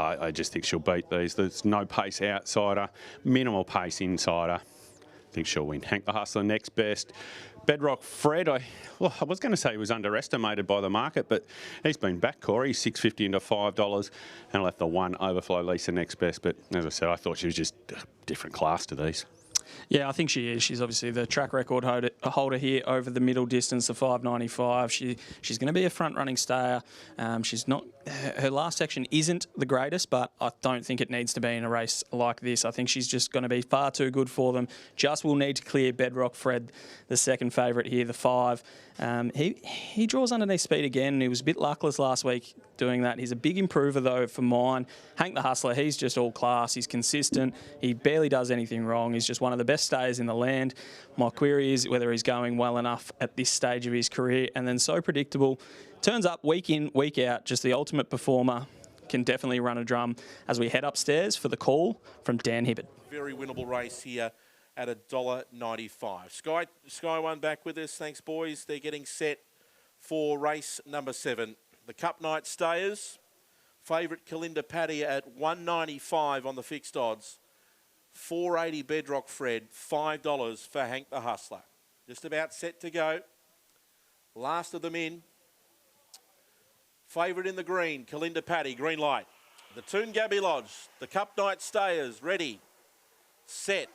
I just think she'll beat these. There's no pace outsider, minimal pace insider. I think she'll win. Hank the Hustler next best. Bedrock Fred, I was going to say he was underestimated by the market, but he's been back, Corey. He's $6.50 into $5 and left the 1 Overflow Lisa next best. But as I said, I thought she was just a different class to these. Yeah, I think she is. She's obviously the track record holder here over the middle distance, the 5.95. She's going to be a front-running stayer. She's not. Her last section isn't the greatest, but I don't think it needs to be in a race like this. I think she's just going to be far too good for them. Just will need to clear Bedrock Fred, the second favourite here, the 5. He draws underneath speed again. He was a bit luckless last week doing that. He's a big improver, though, for mine. Hank the Hustler, he's just all class. He's consistent. He barely does anything wrong. He's just one of the best stayers in the land. My query is whether he's going well enough at this stage of his career, and then so predictable. Turns up week in, week out, just the ultimate performer. Can definitely run a drum as we head upstairs for the call from Dan Hibbert. Very winnable race here at $1.95. Sky One back with us. Thanks, boys. They're getting set for race number 7. The Cup Night Stayers. Favourite Kalinda Paddy at $1.95 on the fixed odds. $4.80 Bedrock Fred. $5 for Hank the Hustler. Just about set to go. Last of them in. Favourite in the green, Kalinda Paddy, green light. The Toon Gabby Lodge, the Cup Night Stayers, ready, set,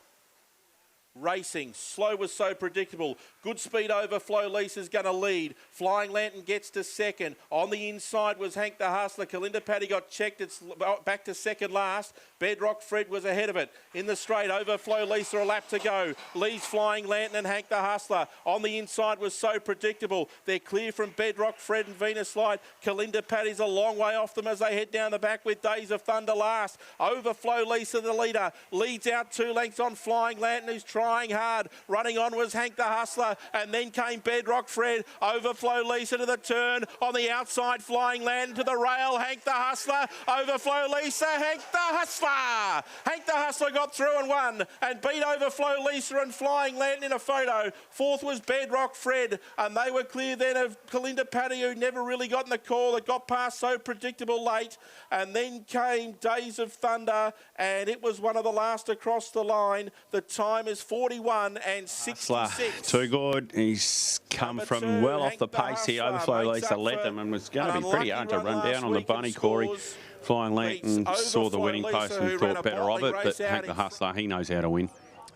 racing. Slow was so predictable. Good speed overflow. Lisa's going to lead. Flying Lantern gets to second. On the inside was Hank the Hustler. Kalinda Paddy got checked. It's back to second last. Bedrock Fred was ahead of it. In the straight, overflow Lisa, a lap to go. Leads Flying Lantern and Hank the Hustler. On the inside was so predictable. They're clear from Bedrock Fred and Venus Light. Kalinda Paddy's a long way off them as they head down the back with Days of Thunder last. Overflow Lisa, the leader, leads out 2 lengths on Flying Lantern, who's trying hard. Running on was Hank the Hustler, and then came Bedrock Fred. Overflow Lisa to the turn. On the outside, Flying Lantern to the rail. Hank the Hustler. Overflow Lisa. Hank the Hustler. Hank the Hustler got through and won and beat Overflow Lisa and Flying Lantern in a photo. 4th was Bedrock Fred, and they were clear then of Kalinda Paddy, who never really got in the call. That got past so predictable late. And then came Days of Thunder, and it was one of the last across the line. The time is 41 and 66. Too good. He's come Number from 2, well off Hank the the pace here. Hustler Overflow makes Lisa up led for them and was going to an be pretty hard unlucky to run run down last on the week bunny, and Corey. scores. Flying Lantern Beats saw the Overflow winning Lisa, post who and ran thought a better of bowling it, but race out Hank the in Hustler, he knows how to win.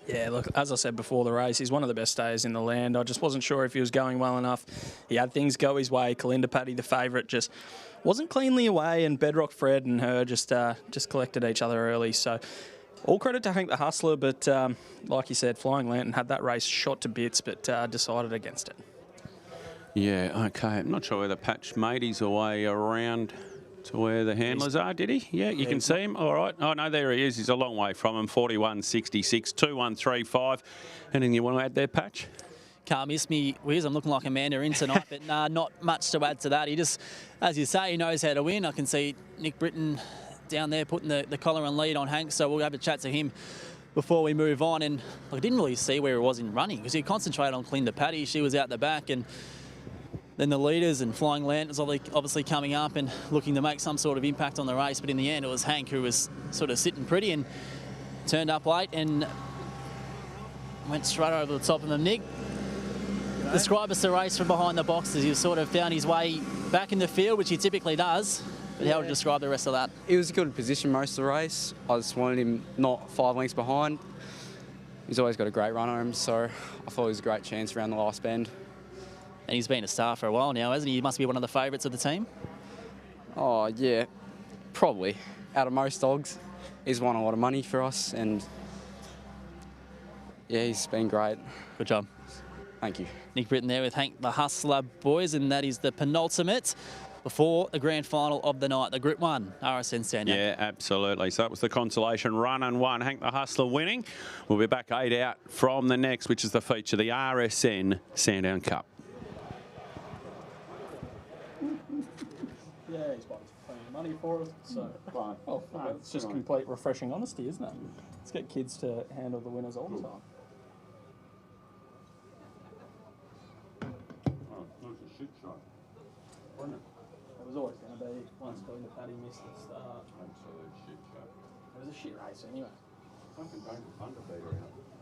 Yeah, look, as I said before the race, he's one of the best stayers in the land. I just wasn't sure if he was going well enough. He had things go his way. Kalinda Paddy, the favourite, just wasn't cleanly away, and Bedrock Fred and her just collected each other early. So all credit to Hank the Hustler, but like you said, Flying Lantern had that race shot to bits, but decided against it. Yeah, okay. I'm not sure whether Patch made his way around to where the handlers are, did he? Yeah, you can see him. All right. Oh, no, there he is. He's a long way from him. 41.66, 2.135. Anything you want to add there, Patch? Can't miss me, Wiz. I'm looking like Amanda in tonight, but not much to add to that. He just, as you say, he knows how to win. I can see Nick Britton down there putting the collar and lead on Hank, so we'll have a chat to him before we move on. And I didn't really see where he was in running because he concentrated on Kalinda Paddy. She was out the back, and then the leaders and Flying Lanterns obviously coming up and looking to make some sort of impact on the race. But in the end, it was Hank who was sort of sitting pretty and turned up late and went straight over the top of them. Nick, describe us the race from behind the boxes. He sort of found his way back in the field, which he typically does. But how would you describe the rest of that? He was a good position most of the race. I just wanted him not 5 lengths behind. He's always got a great run on him, so I thought it was a great chance around the last bend. And he's been a star for a while now, hasn't he? He must be one of the favourites of the team. Oh, yeah, probably. Out of most dogs, he's won a lot of money for us, and yeah, he's been great. Good job. Thank you. Nick Britton there with Hank the Hustler, boys, and that is the penultimate before the grand final of the night, the Group 1 RSN Sandown. Yeah, absolutely. So that was the consolation run and one. Hank the Hustler winning. We'll be back 8 out from the next, which is the feature, the RSN Sandown Cup. Yeah, he's won plenty of money for us, so well, it's just complete refreshing honesty, isn't it? Let's get kids to handle the winners all the time. Oh, that was a shit shot, wasn't it? It was always going to be. Paddy. Once Going to Paddy missed the start. Absolute shit show. It was a shit race anyway. Fucking going to Thunder beat her out.